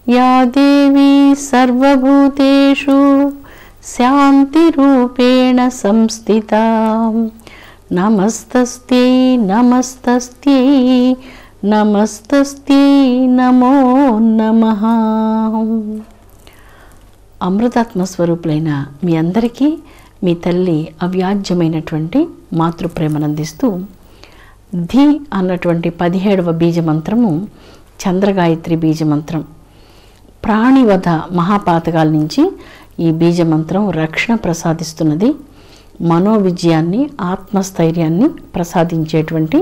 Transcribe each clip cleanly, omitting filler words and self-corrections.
या देवी सर्वभूतेषु शान्तिरूपेण संस्थिता नमस्तस्यै नमस्तस्यै नमस्तस्यै नमो नमः। అమృతాత్మ స్వరూపులైన మీ అందరికీ మీ తల్లి అవ్యాజ్యమైనటువంటి మాతృప్రేమను అందిస్తూ ధీ అన్నటువంటి 17వ బీజమంత్రము చంద్రగాయత్రి బీజమంత్రం. ప్రాణివధ మహాపాతకాల నుంచి ఈ బీజమంత్రం రక్షణ ప్రసాదిస్తున్నది. మనోవిజయాన్ని, ఆత్మస్థైర్యాన్ని ప్రసాదించేటువంటి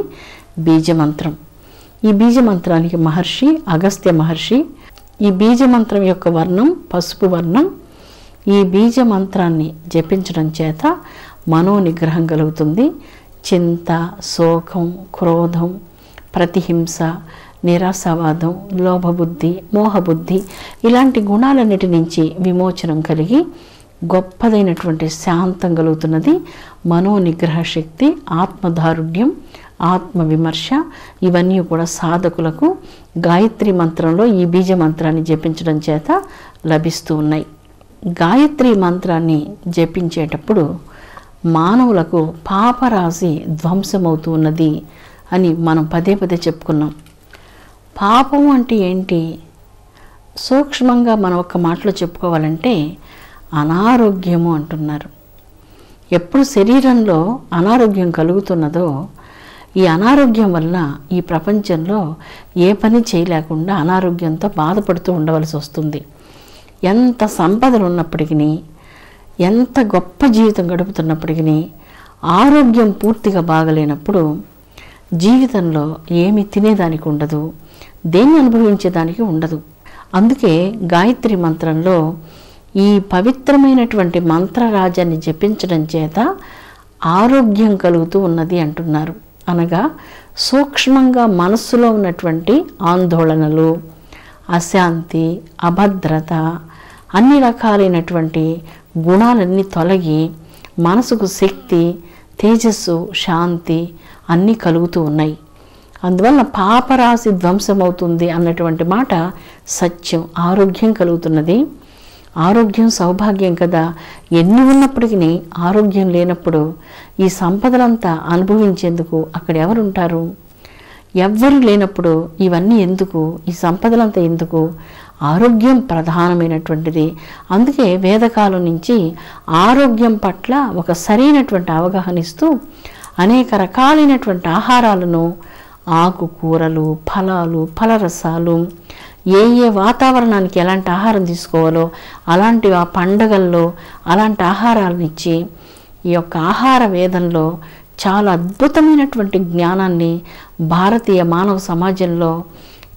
బీజమంత్రం. ఈ బీజమంత్రానికి మహర్షి అగస్త్య మహర్షి. ఈ బీజమంత్రం యొక్క వర్ణం పసుపు వర్ణం. ఈ బీజమంత్రాన్ని జపించడం చేత మనోనిగ్రహం కలుగుతుంది. చింత, శోకం, క్రోధం, ప్రతిహింస, నిరాశావాదం, లోభబుద్ధి, మోహబుద్ధి ఇలాంటి గుణాలన్నిటి నుంచి విమోచనం కలిగి గొప్పదైనటువంటి శాంతం కలుగుతున్నది. మనోనిగ్రహ శక్తి, ఆత్మదారుఢ్యం, ఆత్మవిమర్శ ఇవన్నీ కూడా సాధకులకు గాయత్రి మంత్రంలో ఈ బీజ మంత్రాన్ని జపించడం చేత లభిస్తూ ఉన్నాయి. గాయత్రి మంత్రాన్ని జపించేటప్పుడు మానవులకు పాపరాశి ధ్వంసమవుతూ ఉన్నది అని మనం పదే పదే చెప్పుకున్నాం. పాపం అంటే ఏంటి? సూక్ష్మంగా మనం ఒక్క మాటలో చెప్పుకోవాలంటే అనారోగ్యము అంటున్నారు. ఎప్పుడు శరీరంలో అనారోగ్యం కలుగుతున్నదో ఈ అనారోగ్యం వల్ల ఈ ప్రపంచంలో ఏ పని చేయలేకుండా అనారోగ్యంతో బాధపడుతూ ఉండవలసి వస్తుంది. ఎంత సంపదలు ఉన్నప్పటికీ, ఎంత గొప్ప జీవితం గడుపుతున్నప్పటికీ ఆరోగ్యం పూర్తిగా బాగలేనప్పుడు జీవితంలో ఏమి తినేదానికి ఉండదు, దేన్ని అనుభవించేదానికి ఉండదు. అందుకే గాయత్రి మంత్రంలో ఈ పవిత్రమైనటువంటి మంత్రరాజాన్ని జపించడం చేత ఆరోగ్యం కలుగుతూ ఉన్నది అంటున్నారు. అనగా సూక్ష్మంగా మనస్సులో ఉన్నటువంటి ఆందోళనలు, అశాంతి, అభద్రత అన్ని రకాలైనటువంటి గుణాలన్నీ తొలగి మనసుకు శక్తి, తేజస్సు, శాంతి అన్నీ కలుగుతూ ఉన్నాయి. అందువల్ల పాపరాశి ధ్వంసమవుతుంది అన్నటువంటి మాట సత్యం. ఆరోగ్యం కలుగుతున్నది. ఆరోగ్యం సౌభాగ్యం కదా. ఎన్ని ఉన్నప్పటికీ ఆరోగ్యం లేనప్పుడు ఈ సంపదలంతా అనుభవించేందుకు అక్కడ ఎవరుంటారు? ఎవ్వరు లేనప్పుడు ఇవన్నీ ఎందుకు? ఈ సంపదలంతా ఎందుకు? ఆరోగ్యం ప్రధానమైనటువంటిది. అందుకే వేదకాలం నుంచి ఆరోగ్యం పట్ల ఒక సరైనటువంటి అవగాహన ఇస్తూ అనేక రకాలైనటువంటి ఆహారాలను, ఆకుకూరలు, ఫలాలు, ఫలరసాలు, ఏ ఏ వాతావరణానికి ఎలాంటి ఆహారం తీసుకోవాలో అలాంటి ఆ పండగల్లో అలాంటి ఆహారాలను ఇచ్చి ఈ యొక్క ఆహార వేదంలో చాలా అద్భుతమైనటువంటి జ్ఞానాన్ని భారతీయ మానవ సమాజంలో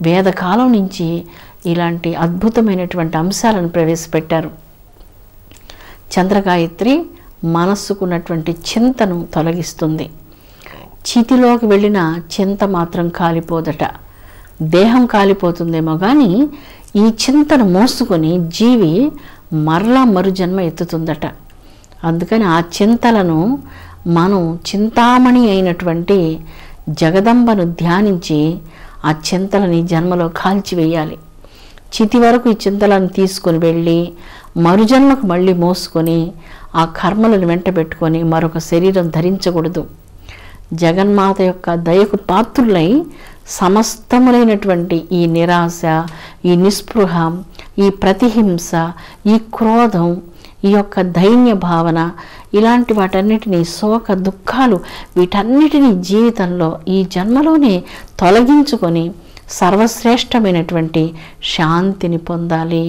వేదకాలం నుంచి ఇలాంటి అద్భుతమైనటువంటి అంశాలను ప్రవేశపెట్టారు. చంద్రగాయత్రి మనస్సుకున్నటువంటి చింతను తొలగిస్తుంది. చితిలోకి వెళ్ళిన చింత మాత్రం కాలిపోదట. దేహం కాలిపోతుందేమో కానీ ఈ చింతను మోసుకొని జీవి మరలా మరుజన్మ ఎత్తుతుందట. అందుకని ఆ చింతలను మనం చింతామణి అయినటువంటి జగదంబను ధ్యానించి ఆ చింతలని జన్మలో కాల్చివేయాలి. చితి వరకు ఈ చింతలను తీసుకొని వెళ్ళి మరుజన్మకు మళ్ళీ మోసుకొని ఆ కర్మలను వెంట పెట్టుకొని మరొక శరీరం ధరించకూడదు. జగన్మాత యొక్క దయకు పాత్రులై సమస్తములైనటువంటి ఈ నిరాశ, ఈ నిస్పృహ, ఈ ప్రతిహింస, ఈ క్రోధం, ఈ యొక్క దైన్య భావన ఇలాంటి వాటన్నిటినీ, శోక దుఃఖాలు వీటన్నిటినీ జీవితంలో ఈ జన్మలోనే తొలగించుకొని సర్వశ్రేష్టమైనటువంటి శాంతిని పొందాలి.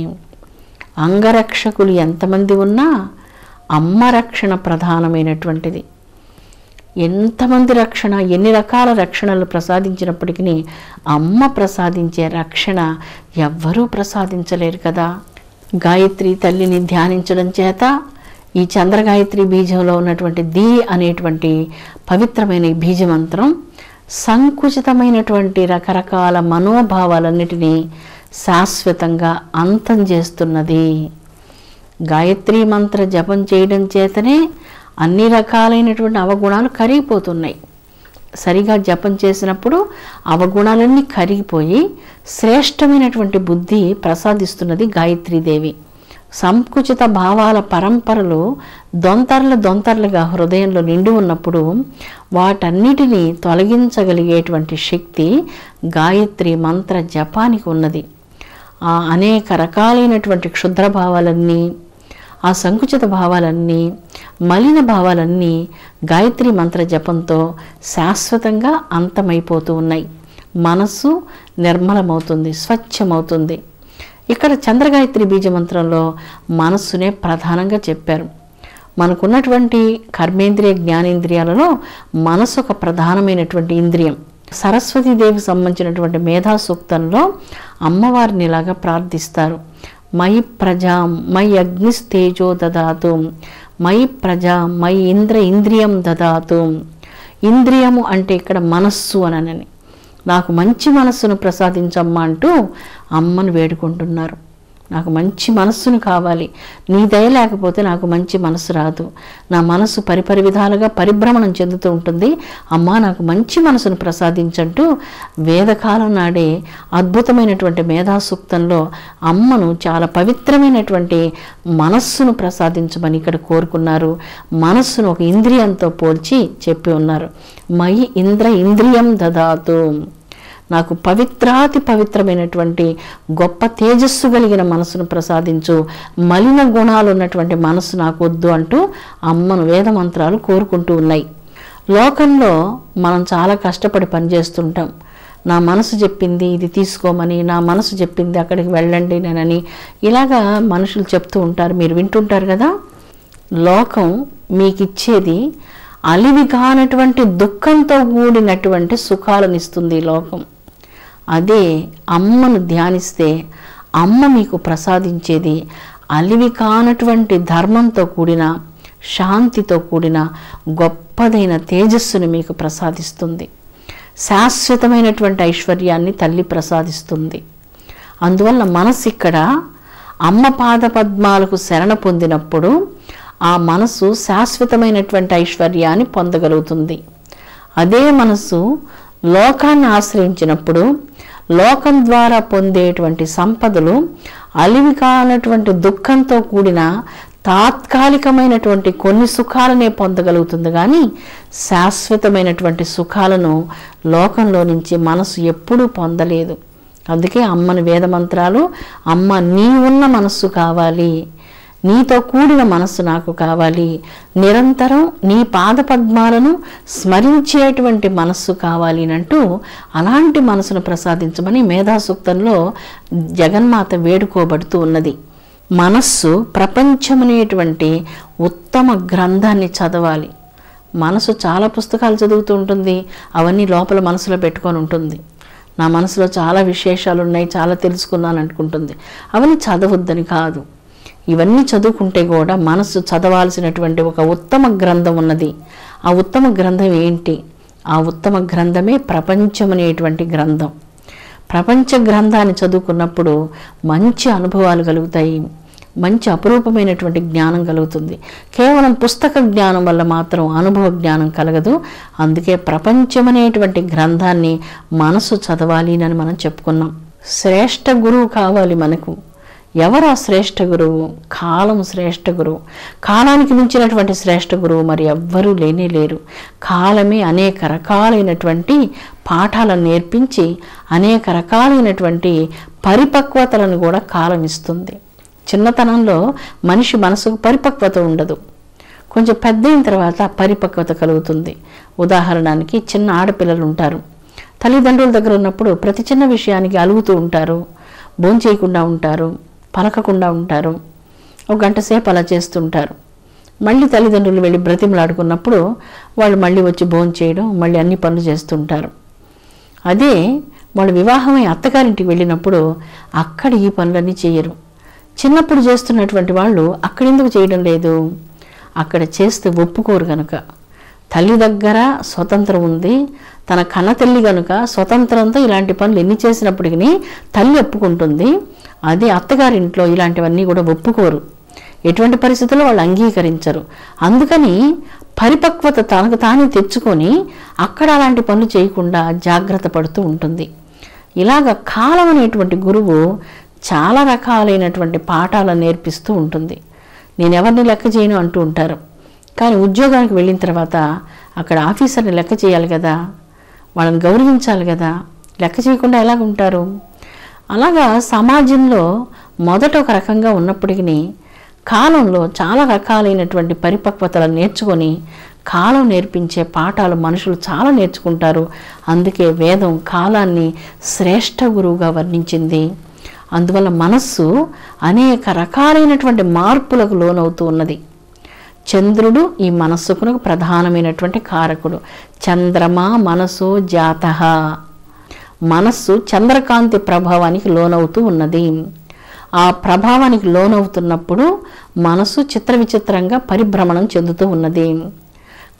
అంగరక్షకులు ఎంతమంది ఉన్నా అమ్మ రక్షణ ప్రధానమైనటువంటిది. ఎంతమంది రక్షణ, ఎన్ని రకాల రక్షణలు ప్రసాదించినప్పటికీ అమ్మ ప్రసాదించే రక్షణ ఎవ్వరూ ప్రసాదించలేరు కదా. గాయత్రి తల్లిని ధ్యానించడం చేత ఈ చంద్రగాయత్రి బీజంలో ఉన్నటువంటి ది అనేటువంటి పవిత్రమైన బీజమంత్రం సంకుచితమైనటువంటి రకరకాల మనోభావాలన్నిటినీ శాశ్వతంగా అంతం చేస్తున్నది. గాయత్రి మంత్ర జపం చేయడం చేతనే అన్ని రకాలైనటువంటి అవగుణాలు కరిగిపోతున్నాయి. సరిగా జపం చేసినప్పుడు అవగుణాలన్నీ కరిగిపోయి శ్రేష్టమైనటువంటి బుద్ధి ప్రసాదిస్తున్నది గాయత్రీదేవి. సంకుచిత భావాల పరంపరలు దొంతర్లుగా హృదయంలో నిండి ఉన్నప్పుడు వాటన్నిటినీ తొలగించగలిగేటువంటి శక్తి గాయత్రి మంత్ర జపానికి ఉన్నది. ఆ అనేక రకాలైనటువంటి క్షుద్ర భావాలన్నీ, ఆ సంకుచిత భావాలన్నీ, మలిన భావాలన్నీ గాయత్రి మంత్ర జపంతో శాశ్వతంగా అంతమైపోతూ ఉన్నాయి. మనస్సు నిర్మలమవుతుంది, స్వచ్ఛమవుతుంది. ఇక్కడ చంద్రగాయత్రి బీజమంత్రంలో మనస్సునే ప్రధానంగా చెప్పారు. మనకున్నటువంటి కర్మేంద్రియ జ్ఞానేంద్రియాలలో మనసు ఒక ప్రధానమైనటువంటి ఇంద్రియం. సరస్వతీదేవికి సంబంధించినటువంటి మేధా సూక్తంలో అమ్మవారిని ఇలాగా ప్రార్థిస్తారు. మయి ప్రజాం మయి అగ్నిస్తేజో దదాతు, మయి ప్రజా మయి ఇంద్రియం దదాతు. ఇంద్రియము అంటే ఇక్కడ మనస్సు అనని, నాకు మంచి మనస్సును ప్రసాదించమ్మా అంటూ అమ్మను వేడుకుంటున్నారు. నాకు మంచి మనస్సును కావాలి, నీ దయ లేకపోతే నాకు మంచి మనసు రాదు, నా మనసు పరిపరి విధాలుగా పరిభ్రమణం చెందుతూ ఉంటుంది, అమ్మా నాకు మంచి మనసును ప్రసాదించంటూ వేదకాలం నాడే అద్భుతమైనటువంటి మేధాసూక్తంలో అమ్మను చాలా పవిత్రమైనటువంటి మనస్సును ప్రసాదించమని ఇక్కడ కోరుకున్నారు. మనస్సును ఒక ఇంద్రియంతో పోల్చి చెప్పి ఉన్నారు. మయి ఇంద్రియం దదాతు, నాకు పవిత్రాతి పవిత్రమైనటువంటి గొప్ప తేజస్సు కలిగిన మనసును ప్రసాదించు, మలిన గుణాలు ఉన్నటువంటి మనసు నాకు వద్దు అంటూ అమ్మను వేదమంత్రాలు కోరుకుంటూ ఉన్నాయి. లోకంలో మనం చాలా కష్టపడి పనిచేస్తుంటాం. నా మనసు చెప్పింది ఇది తీసుకోమని, నా మనసు చెప్పింది అక్కడికి వెళ్ళండి నేనని, ఇలాగా మనుషులు చెప్తూ ఉంటారు, మీరు వింటుంటారు కదా. లోకం మీకు ఇచ్చేది అలివి కానటువంటి దుఃఖంతో కూడినటువంటి సుఖాలను ఇస్తుంది లోకం. అదే అమ్మను ధ్యానిస్తే అమ్మ మీకు ప్రసాదించేది అలివి కానటువంటి ధర్మంతో కూడిన, శాంతితో కూడిన గొప్పదైన తేజస్సును మీకు ప్రసాదిస్తుంది. శాశ్వతమైనటువంటి ఐశ్వర్యాన్ని తల్లి ప్రసాదిస్తుంది. అందువల్ల మనసు ఇక్కడ అమ్మ పాద పద్మాలకు శరణ పొందినప్పుడు ఆ మనసు శాశ్వతమైనటువంటి ఐశ్వర్యాన్ని పొందగలుగుతుంది. అదే మనసు లోకాన్ని ఆశ్రయించినప్పుడు లోకం ద్వారా పొందేటువంటి సంపదలు అలివి కానటువంటి దుఃఖంతో కూడిన తాత్కాలికమైనటువంటి కొన్ని సుఖాలనే పొందగలుగుతుంది, కానీ శాశ్వతమైనటువంటి సుఖాలను లోకంలో నుంచి మనసు ఎప్పుడూ పొందలేదు. అందుకే అమ్మని వేదమంత్రాలు, అమ్మ నీ ఉన్న మనస్సు కావాలి, నీతో కూడిన మనస్సు నాకు కావాలి, నిరంతరం నీ పాదపద్మాలను స్మరించేటువంటి మనస్సు కావాలి అంటూ అలాంటి మనసును ప్రసాదించమని మేధాసూక్తంలో జగన్మాత వేడుకోబడుతూ ఉన్నది. మనస్సు ప్రపంచమనేటువంటి ఉత్తమ గ్రంథాన్ని చదవాలి. మనసు చాలా పుస్తకాలు చదువుతూ ఉంటుంది, అవన్నీ లోపల మనసులో పెట్టుకొని ఉంటుంది. నా మనసులో చాలా విశేషాలు ఉన్నాయి, చాలా తెలుసుకున్నాను అనుకుంటుంది. అవన్నీ చదవద్దని కాదు, ఇవన్నీ చదువుకుంటే కూడా మనసు చదవాల్సినటువంటి ఒక ఉత్తమ గ్రంథం ఉన్నది. ఆ ఉత్తమ గ్రంథం ఏంటి? ఆ ఉత్తమ గ్రంథమే ప్రపంచం అనేటువంటి గ్రంథం. ప్రపంచ గ్రంథాన్ని చదువుకున్నప్పుడు మంచి అనుభవాలు కలుగుతాయి, మంచి అపురూపమైనటువంటి జ్ఞానం కలుగుతుంది. కేవలం పుస్తక జ్ఞానం వల్ల మాత్రం అనుభవ జ్ఞానం కలగదు. అందుకే ప్రపంచం అనేటువంటి గ్రంథాన్ని మనసు చదవాలి అని మనం చెప్పుకున్నాం. శ్రేష్ఠ గురువు కావాలి మనకు. ఎవరు ఆ శ్రేష్ఠ గురువు? కాలం శ్రేష్ఠ గురువు. కాలానికి మించినటువంటి శ్రేష్ఠ గురువు మరి ఎవ్వరూ లేరు. కాలమే అనేక రకాలైనటువంటి పాఠాలను నేర్పించి అనేక రకాలైనటువంటి పరిపక్వతలను కూడా కాలం ఇస్తుంది. చిన్నతనంలో మనిషి మనసుకు పరిపక్వత ఉండదు, కొంచెం పెద్ద అయిన తర్వాత పరిపక్వత కలుగుతుంది. ఉదాహరణకి చిన్న ఆడపిల్లలు ఉంటారు, తల్లిదండ్రుల దగ్గర ఉన్నప్పుడు ప్రతి చిన్న విషయానికి అలుగుతూ ఉంటారు, భోంచేయకుండా ఉంటారు, పలకకుండా ఉంటారు, ఒక గంట సేపు అలా చేస్తుంటారు. మళ్ళీ తల్లిదండ్రులు వెళ్ళి బ్రతిమలాడుకున్నప్పుడు వాళ్ళు మళ్ళీ వచ్చి భోంచేయడం, మళ్ళీ అన్ని పనులు చేస్తుంటారు. అదే వాళ్ళు వివాహమై అత్తగారింటికి వెళ్ళినప్పుడు అక్కడ ఈ పనులన్నీ చేయరు. చిన్నప్పుడు చేస్తున్నటువంటి వాళ్ళు అక్కడెందుకు చేయడం లేదు? అక్కడ చేస్తే ఒప్పుకోరు కనుక. తల్లి దగ్గర స్వతంత్రం ఉంది, తన కన్న తల్లి కనుక స్వతంత్రంతో ఇలాంటి పనులు ఎన్ని చేసినప్పటికీ తల్లి ఒప్పుకుంటుంది. అదే అత్తగారింట్లో ఇలాంటివన్నీ కూడా ఒప్పుకోరు, ఎటువంటి పరిస్థితుల్లో వాళ్ళు అంగీకరించరు. అందుకని పరిపక్వత తనకు తానే తెచ్చుకొని అక్కడ అలాంటి పనులు చేయకుండా జాగ్రత్త పడుతూ ఉంటుంది. ఇలాగ కాలం అనేటువంటి గురువు చాలా రకాలైనటువంటి పాఠాలను నేర్పిస్తూ ఉంటుంది. నేను ఎవరిని లెక్క చేయను అంటూ ఉంటారు, కానీ ఉద్యోగానికి వెళ్ళిన తర్వాత అక్కడ ఆఫీసర్ని లెక్క చేయాలి కదా, వాళ్ళని గౌరవించాలి కదా, లెక్క చేయకుండా ఎలాగుంటారు? అలాగా సమాజంలో మొదట ఒక రకంగా ఉన్నప్పటికీ కాలంలో చాలా రకాలైనటువంటి పరిపక్వతలను నేర్చుకొని కాలం నేర్పించే పాఠాలు మనుషులు చాలా నేర్చుకుంటారు. అందుకే వేదం కాలాన్ని శ్రేష్ఠ గురువుగా వర్ణించింది. అందువల్ల మనస్సు అనేక రకాలైనటువంటి మార్పులకు లోనవుతూ ఉన్నది. చంద్రుడు ఈ మనస్సుకు ప్రధానమైనటువంటి కారకుడు. చంద్రమా మనసో జాతః. మనస్సు చంద్రకాంతి ప్రభావానికి లోనవుతూ ఉన్నది. ఆ ప్రభావానికి లోనవుతున్నప్పుడు మనసు చిత్ర విచిత్రంగా పరిభ్రమణం చెందుతూ ఉన్నది.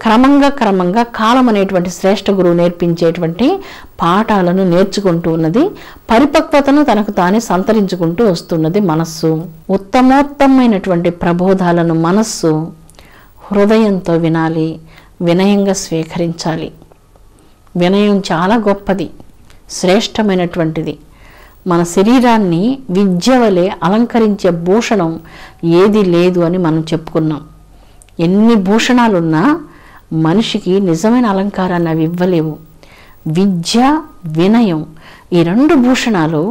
క్రమంగా కాలం అనేటువంటి శ్రేష్ఠ గురువు నేర్పించేటువంటి పాఠాలను నేర్చుకుంటూ ఉన్నది. పరిపక్వతను తనకు తానే సంతరించుకుంటూ వస్తున్నది మనస్సు. ఉత్తమోత్తమైనటువంటి ప్రబోధాలను మనస్సు హృదయంతో వినాలి, వినయంగా స్వీకరించాలి. వినయం చాలా గొప్పది, శ్రేష్టమైనటువంటిది. మన శరీరాన్ని విద్య వలె అలంకరించే భూషణం ఏది లేదు అని మనం చెప్పుకున్నాం. ఎన్ని భూషణాలున్నా మనిషికి నిజమైన అలంకారాన్ని అవి ఇవ్వలేవు. విద్య, వినయం ఈ రెండు భూషణాలు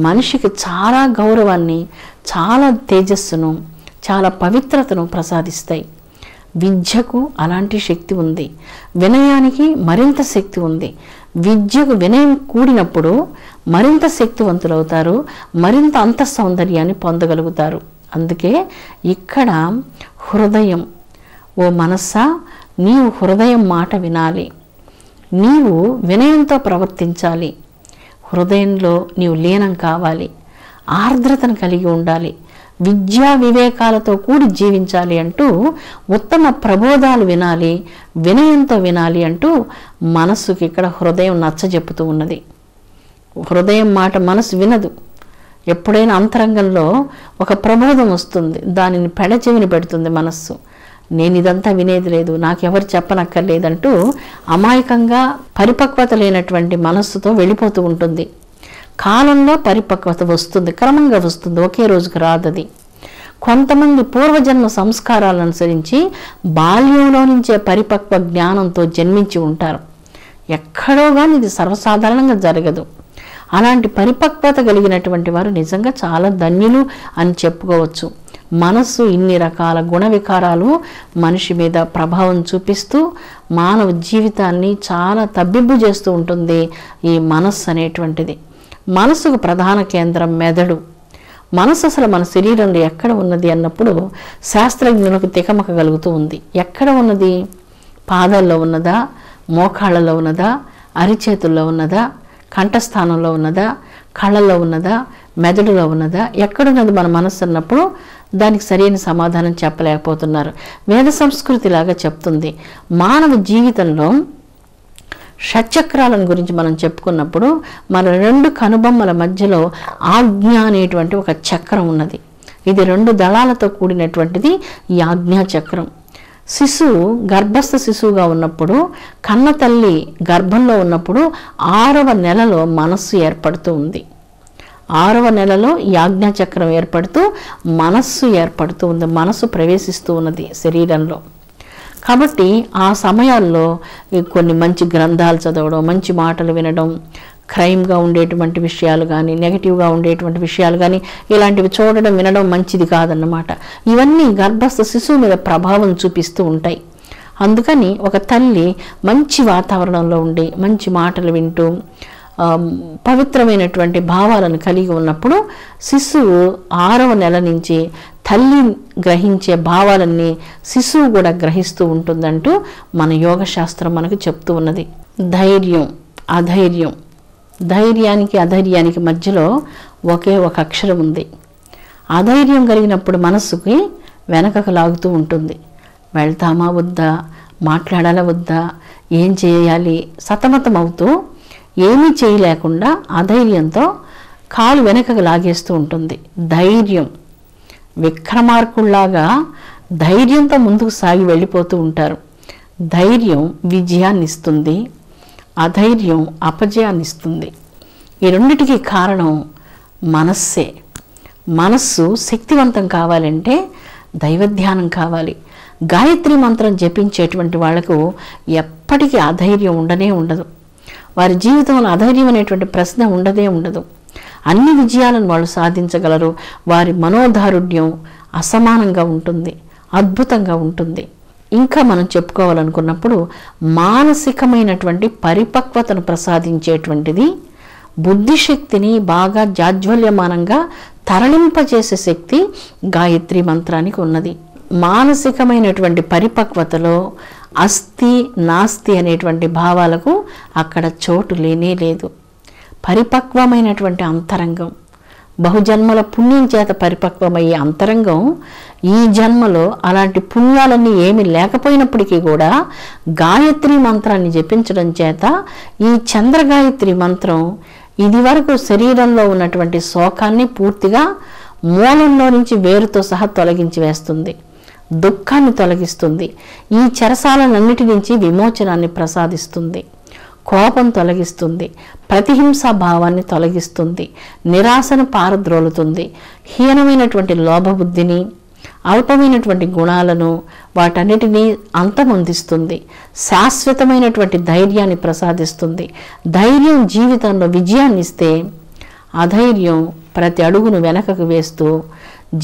మనిషికి చాలా గౌరవాన్ని, చాలా తేజస్సును, చాలా పవిత్రతను ప్రసాదిస్తాయి. విద్యకు అలాంటి శక్తి ఉంది, వినయానికి మరింత శక్తి ఉంది. విద్యకు వినయం కూడినప్పుడు మరింత శక్తివంతులవుతారు, మరింత అంతఃసౌందర్యాన్ని పొందగలుగుతారు. అందుకే ఇక్కడ హృదయం, ఓ మనస్సా నీవు హృదయం మాట వినాలి, నీవు వినయంతో ప్రవర్తించాలి, హృదయంలో నీవు లీనం కావాలి, ఆర్ద్రతను కలిగి ఉండాలి, విద్యా వివేకాలతో కూడి జీవించాలి అంటూ ఉత్తమ ప్రబోధాలు వినాలి, వినయంతో వినాలి అంటూ మనస్సుకి ఇక్కడ హృదయం నచ్చజెప్పుతూ ఉన్నది. హృదయం మాట మనసు వినదు. ఎప్పుడైనా అంతరంగంలో ఒక ప్రబోధం వస్తుంది, దానిని పెడచెవిని పెడుతుంది మనస్సు. నేను ఇదంతా వినేది లేదు, నాకెవరు చెప్పనక్కర్లేదంటూ అమాయకంగా పరిపక్వత లేనటువంటి మనస్సుతో వెళ్ళిపోతూ ఉంటుంది. కాలంలో పరిపక్వత వస్తుంది, క్రమంగా వస్తుంది, ఒకే రోజుకు రాదది. కొంతమంది పూర్వజన్మ సంస్కారాలను అనుసరించి బాల్యంలో నుంచే పరిపక్వ జ్ఞానంతో జన్మించి ఉంటారు. ఎక్కడో కానీ ఇది సర్వసాధారణంగా జరగదు. అలాంటి పరిపక్వత కలిగినటువంటి వారు నిజంగా చాలా ధన్యులు అని చెప్పుకోవచ్చు. మనస్సు ఇన్ని రకాల గుణ వికారాలు మనిషి మీద ప్రభావం చూపిస్తూ మానవ జీవితాన్ని చాలా తబ్బిబ్బు చేస్తూ ఉంటుంది ఈ మనస్సు అనేటువంటిది. మనసుకు ప్రధాన కేంద్రం మెదడు. మనసు అసలు మన శరీరంలో ఎక్కడ ఉన్నది అన్నప్పుడు శాస్త్రజ్ఞులకు తికమక కలుగుతూ ఉంది. ఎక్కడ ఉన్నది? పాదాల్లో ఉన్నదా, మోకాళ్ళలో ఉన్నదా, అరిచేతుల్లో ఉన్నదా, కంఠస్థానంలో ఉన్నదా, కళ్ళల్లో ఉన్నదా, మెదడులో ఉన్నదా, ఎక్కడున్నది మన మనస్సు అన్నప్పుడు దానికి సరైన సమాధానం చెప్పలేకపోతున్నారు. వేద సంస్కృతి లాగా చెప్తుంది. మానవ జీవితంలో షట్చక్రాలను గురించి మనం చెప్పుకున్నప్పుడు మన రెండు కనుబొమ్మల మధ్యలో ఆజ్ఞ అనేటువంటి ఒక చక్రం ఉన్నది. ఇది రెండు దళాలతో కూడినటువంటిది ఈ ఆజ్ఞా చక్రం. శిశువు గర్భస్థ శిశువుగా ఉన్నప్పుడు, కన్న తల్లి గర్భంలో ఉన్నప్పుడు 6వ నెలలో మనస్సు ఏర్పడుతూ ఉంది. 6వ నెలలో ఈ ఆజ్ఞా చక్రం ఏర్పడుతూ మనస్సు ఏర్పడుతూ ఉంది, మనస్సు ప్రవేశిస్తూ ఉన్నది శరీరంలో. కాబట్టి ఆ సమయాల్లో కొన్ని మంచి గ్రంథాలు చదవడం, మంచి మాటలు వినడం, క్రైమ్గా ఉండేటువంటి విషయాలు కానీ, నెగిటివ్గా ఉండేటువంటి విషయాలు కానీ ఇలాంటివి చూడడం, వినడం మంచిది కాదన్నమాట. ఇవన్నీ గర్భస్థ శిశువు మీద ప్రభావం చూపిస్తూ ఉంటాయి. అందుకని ఒక తల్లి మంచి వాతావరణంలో ఉండి మంచి మాటలు వింటూ పవిత్రమైనటువంటి భావాలను కలిగి ఉన్నప్పుడు శిశువు 6వ నెల నుంచి తల్లి గ్రహించే భావాలన్నీ శిశువు కూడా గ్రహిస్తూ ఉంటుందంటూ మన యోగశాస్త్రం మనకు చెప్తూ ఉన్నది. ధైర్యం, అధైర్యం. ధైర్యానికి అధైర్యానికి మధ్యలో ఒకే ఒక అక్షరం ఉంది. అధైర్యం కలిగినప్పుడు మనస్సుకి వెనకకు లాగుతూ ఉంటుంది. వెళ్తామా వద్దా, మాట్లాడాలా వద్దా, ఏం చేయాలి, సతమతం అవుతూ ఏమీ చేయలేకుండా అధైర్యంతో కాలు వెనకకు లాగేస్తూ ఉంటుంది. ధైర్యం, విక్రమార్కుల్లాగా ధైర్యంతో ముందుకు సాగి వెళ్ళిపోతూ ఉంటారు. ధైర్యం విజయాన్ని ఇస్తుంది, అధైర్యం అపజయాన్ని ఇస్తుంది. ఈ రెండిటికి కారణం మనస్సే. మనస్సు శక్తివంతం కావాలంటే దైవధ్యానం కావాలి. గాయత్రి మంత్రం జపించేటువంటి వాళ్లకు ఎప్పటికీ అధైర్యం ఉండనే ఉండదు. వారి జీవితంలో అధైర్యం అనేటువంటి ప్రశ్న ఉండదు. అన్ని విజయాలను వాళ్ళు సాధించగలరు. వారి మనోదారుఢ్యం అసమానంగా ఉంటుంది, అద్భుతంగా ఉంటుంది. ఇంకా మనం చెప్పుకోవాలనుకున్నప్పుడు మానసికమైనటువంటి పరిపక్వతను ప్రసాదించేటువంటిది, బుద్ధిశక్తిని బాగా జాజ్వల్యమానంగా తరలింపజేసే శక్తి గాయత్రి మంత్రానికి ఉన్నది. మానసికమైనటువంటి పరిపక్వతలో అస్థి నాస్తి అనేటువంటి భావాలకు అక్కడ చోటు లేనే లేదు. పరిపక్వమైనటువంటి అంతరంగం, బహుజన్మల పుణ్యం చేత పరిపక్వమయ్యే అంతరంగం ఈ జన్మలో అలాంటి పుణ్యాలన్నీ ఏమి లేకపోయినప్పటికీ కూడా గాయత్రి మంత్రాన్ని జపించడం చేత ఈ చంద్రగాయత్రి మంత్రం ఇది వరకు శరీరంలో ఉన్నటువంటి శోకాన్ని పూర్తిగా మూలంలో నుంచి వేరుతో సహా తొలగించి వేస్తుంది, దుఃఖాన్ని తొలగిస్తుంది, ఈ చెరసాలన్నిటి నుంచి విమోచనాన్ని ప్రసాదిస్తుంది, కోపం తొలగిస్తుంది, ప్రతిహింసా భావాన్ని తొలగిస్తుంది, నిరాశను పారద్రోలుతుంది, హీనమైనటువంటి లోభబుద్ధిని, అల్పమైనటువంటి గుణాలను వాటన్నిటినీ అంతమొందిస్తుంది, శాశ్వతమైనటువంటి ధైర్యాన్ని ప్రసాదిస్తుంది. ధైర్యం జీవితంలో విజయాన్ని ఇస్తే అధైర్యం ప్రతి అడుగును వెనకకు వేస్తూ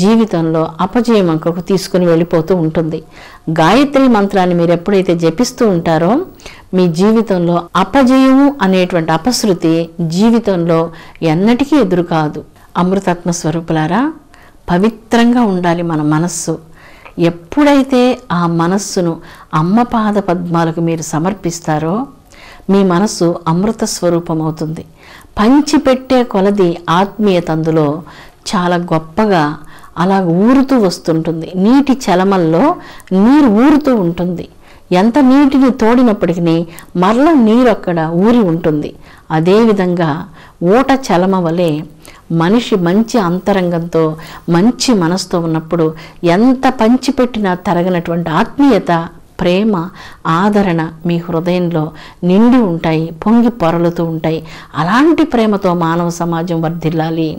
జీవితంలో అపజయం అంకకు తీసుకుని వెళ్ళిపోతూ ఉంటుంది. గాయత్రి మంత్రాన్ని మీరు ఎప్పుడైతే జపిస్తూ ఉంటారో మీ జీవితంలో అపజయము అనేటువంటి అపశృతి జీవితంలో ఎన్నటికీ ఎదురు కాదు. అమృతాత్మ స్వరూపులారా, పవిత్రంగా ఉండాలి మన మనస్సు. ఎప్పుడైతే ఆ మనస్సును అమ్మ పాద పద్మాలకు మీరు సమర్పిస్తారో మీ మనస్సు అమృత స్వరూపం అవుతుంది. పంచిపెట్టే కొలది ఆత్మీయత అందులో చాలా గొప్పగా అలా ఊరుతూ వస్తుంటుంది. నీటి చలమల్లో నీరు ఊరుతూ ఉంటుంది. ఎంత నీటిని తోడినప్పటికీ మరల నీరు అక్కడ ఊరి ఉంటుంది. అదేవిధంగా ఊట చలమ వలె మనిషి మంచి అంతరంగంతో మంచి మనసుతో ఉన్నప్పుడు ఎంత పంచిపెట్టినా తరగనటువంటి ఆత్మీయత, ప్రేమ, ఆదరణ మీ హృదయంలో నిండి ఉంటాయి, పొంగి పొరలుతూ ఉంటాయి. అలాంటి ప్రేమతో మానవ సమాజం వర్ధిల్లాలి.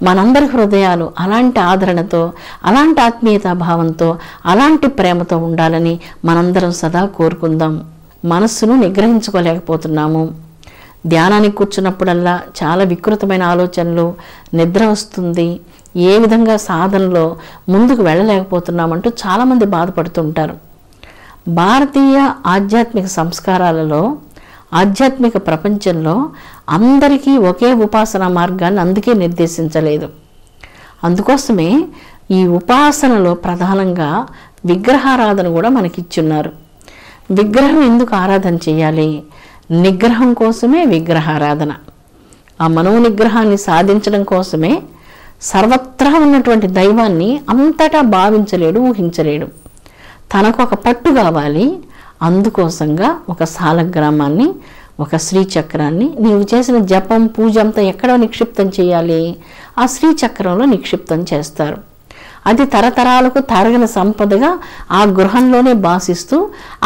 మనందరి హృదయాలు అలాంటి ఆదరణతో, అలాంటి ఆత్మీయతా భావంతో, అలాంటి ప్రేమతో ఉండాలని మనందరం సదా కోరుకుందాం. మనస్సును నిగ్రహించుకోలేకపోతున్నాము. ధ్యానానికి కూర్చున్నప్పుడల్లా చాలా వికృతమైన ఆలోచనలు, నిద్ర వస్తుంది, ఏ విధంగా సాధనలో ముందుకు వెళ్ళలేకపోతున్నామంటూ చాలామంది బాధపడుతుంటారు. భారతీయ ఆధ్యాత్మిక సంస్కారాలలో, ఆధ్యాత్మిక ప్రపంచంలో అందరికీ ఒకే ఉపాసన మార్గాన్ని అందుకే నిర్దేశించలేదు. అందుకోసమే ఈ ఉపాసనలో ప్రధానంగా విగ్రహారాధన కూడా మనకిచ్చున్నారు. విగ్రహం ఎందుకు ఆరాధన చేయాలి? నిగ్రహం కోసమే విగ్రహారాధన. ఆ మనోనిగ్రహాన్ని సాధించడం కోసమే సర్వత్రా ఉన్నటువంటి దైవాన్ని అంతటా భావించలేడు, ఊహించలేడు. తనకు ఒక పట్టు కావాలి. అందుకోసంగా ఒక సాలగ్రామాన్ని, ఒక శ్రీచక్రాన్ని, నీవు చేసిన జపం, పూజ అంతా ఎక్కడో నిక్షిప్తం చేయాలి. ఆ శ్రీచక్రంలో నిక్షిప్తం చేస్తారు. అది తరతరాలకు తరగని సంపదగా ఆ గృహంలోనే భాసిస్తూ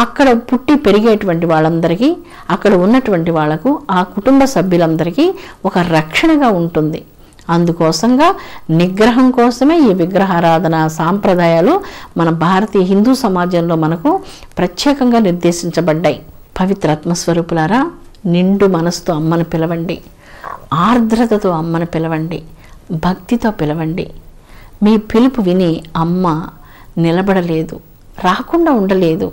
అక్కడ పుట్టి పెరిగేటువంటి వాళ్ళందరికీ, అక్కడ ఉన్నటువంటి వాళ్లకు, ఆ కుటుంబ సభ్యులందరికీ ఒక రక్షణగా ఉంటుంది. అందుకోసంగా నిగ్రహం కోసమే ఈ విగ్రహారాధన సాంప్రదాయాలు మన భారతీయ హిందూ సమాజంలో మనకు ప్రత్యేకంగా నిర్దేశించబడ్డాయి. పవిత్రాత్మస్వరూపులారా, నిండు మనసుతో అమ్మను పిలవండి, ఆర్ద్రతతో అమ్మను పిలవండి, భక్తితో పిలవండి. మీ పిలుపు విని అమ్మ నిలబడలేదు, రాకుండా ఉండలేదు.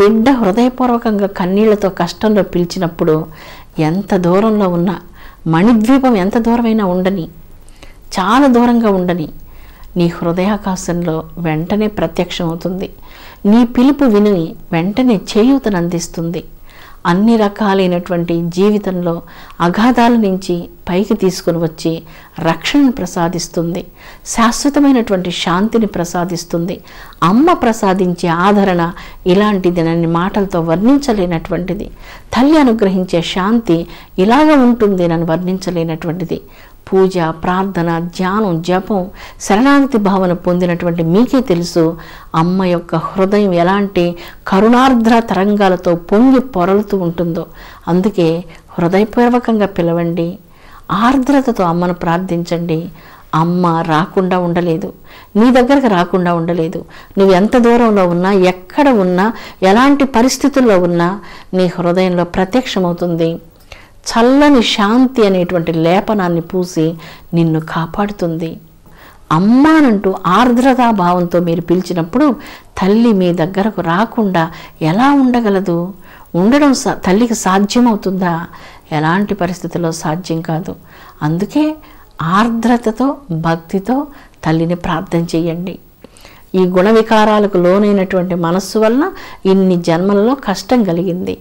బిడ్డ హృదయపూర్వకంగా కన్నీళ్లతో కష్టంలో పిలిచినప్పుడు ఎంత దూరంలో ఉన్నా, మణిద్వీపం ఎంత దూరమైనా ఉండని, చాలా దూరంగా ఉండని, నీ హృదయాకాశంలో వెంటనే ప్రత్యక్షం అవుతుంది. నీ పిలుపు విని వెంటనే చేయూతను అందిస్తుంది. అన్ని రకాలైనటువంటి జీవితంలో అగాధాల నుంచి పైకి తీసుకుని వచ్చి రక్షణను ప్రసాదిస్తుంది, శాశ్వతమైనటువంటి శాంతిని ప్రసాదిస్తుంది. అమ్మ ప్రసాదించే ఆదరణ ఇలాంటిది నన్ను మాటలతో వర్ణించలేనటువంటిది. తల్లి అనుగ్రహించే శాంతి ఇలాగ ఉంటుంది నన్ను వర్ణించలేనటువంటిది. పూజ, ప్రార్థన, ధ్యానం, జపం, శరణాగతి భావన పొందినటువంటి మీకే తెలుసు అమ్మ యొక్క హృదయం ఎలాంటి కరుణార్ద్ర తరంగాలతో పొంగి పొరలుతూ ఉంటుందో. అందుకే హృదయపూర్వకంగా పిలవండి, ఆర్ద్రతతో అమ్మను ప్రార్థించండి. అమ్మ రాకుండా ఉండలేదు, నీ దగ్గరకు రాకుండా ఉండలేదు. నువ్వు ఎంత దూరంలో ఉన్నా, ఎక్కడ ఉన్నా, ఎలాంటి పరిస్థితుల్లో ఉన్నా నీ హృదయంలో ప్రత్యక్షమవుతుంది. చల్లని శాంతి అనేటువంటి లేపనాన్ని పూసి నిన్ను కాపాడుతుంది. అమ్మానంటూ ఆర్ద్రతా భావంతో మీరు పిలిచినప్పుడు తల్లి మీ దగ్గరకు రాకుండా ఎలా ఉండగలదు? ఉండడం తల్లికి సాధ్యమవుతుందా? ఎలాంటి పరిస్థితుల్లో సాధ్యం కాదు. అందుకే ఆర్ద్రతతో, భక్తితో తల్లిని ప్రార్థన చేయండి. ఈ గుణ వికారాలకు లోనైనటువంటి మనస్సు వలన ఇన్ని జన్మలలో కష్టం కలిగింది.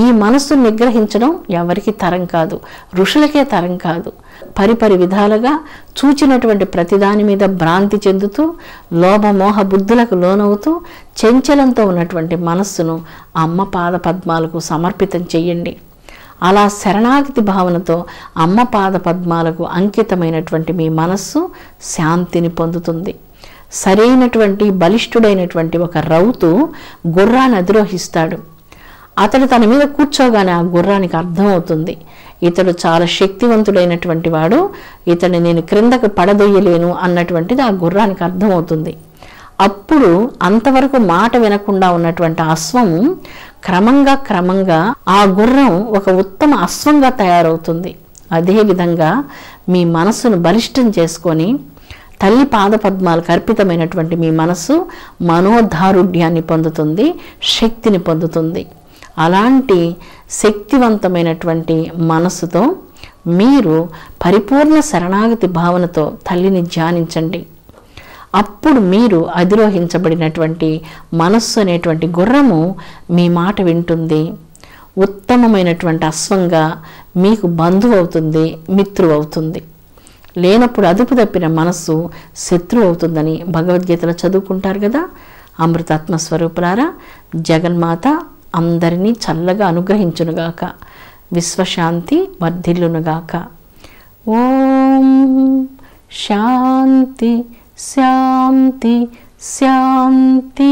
ఈ మనస్సును నిగ్రహించడం ఎవరికి తరం కాదు, ఋషులకే తరం కాదు. పరిపరి విధాలుగా చూచినటువంటి ప్రతిదాని మీద భ్రాంతి చెందుతూ, లోభమోహ బుద్ధులకు లోనవుతూ చంచలంతో ఉన్నటువంటి మనస్సును అమ్మ పాద పద్మాలకు సమర్పితం చెయ్యండి. అలా శరణాగతి భావనతో అమ్మ పాద పద్మాలకు అంకితమైనటువంటి మీ మనస్సు శాంతిని పొందుతుంది. సరైనటువంటి బలిష్ఠుడైనటువంటి ఒక రౌతు గుర్రాన్ని అధిరోహిస్తాడు. అతడు తన మీద కూర్చోగానే ఆ గుర్రానికి అర్థమవుతుంది, ఇతడు చాలా శక్తివంతుడైనటువంటి వాడు, ఇతడిని నేను క్రిందకు పడదొయ్యలేను అన్నటువంటిది ఆ గుర్రానికి అర్థమవుతుంది. అప్పుడు అంతవరకు మాట వినకుండా ఉన్నటువంటి అశ్వం క్రమంగా ఆ గుర్రం ఒక ఉత్తమ అశ్వంగా తయారవుతుంది. అదేవిధంగా మీ మనస్సును బలిష్టం చేసుకొని తల్లి పాదపద్మాలకు అర్పితమైనటువంటి మీ మనస్సు మనోధారుఢ్యాన్ని పొందుతుంది, శక్తిని పొందుతుంది. అలాంటి శక్తివంతమైనటువంటి మనస్సుతో మీరు పరిపూర్ణ శరణాగతి భావనతో తల్లిని ధ్యానించండి. అప్పుడు మీరు అధిరోహించబడినటువంటి మనస్సు అనేటువంటి గుర్రము మీ మాట వింటుంది. ఉత్తమమైనటువంటి అశ్వంగా మీకు బంధువు అవుతుంది, మిత్రువు అవుతుంది. లేనప్పుడు అదుపు తప్పిన మనస్సు శత్రువు అవుతుందని భగవద్గీతలో చదువుకుంటారు కదా. అమృతాత్మ స్వరూపులారా, జగన్మాత అందరినీ చల్లగా అనుగ్రహించునుగాక, విశ్వశాంతి వర్ధిల్లునుగాక. ఓం శాంతి శాంతి శాంతి.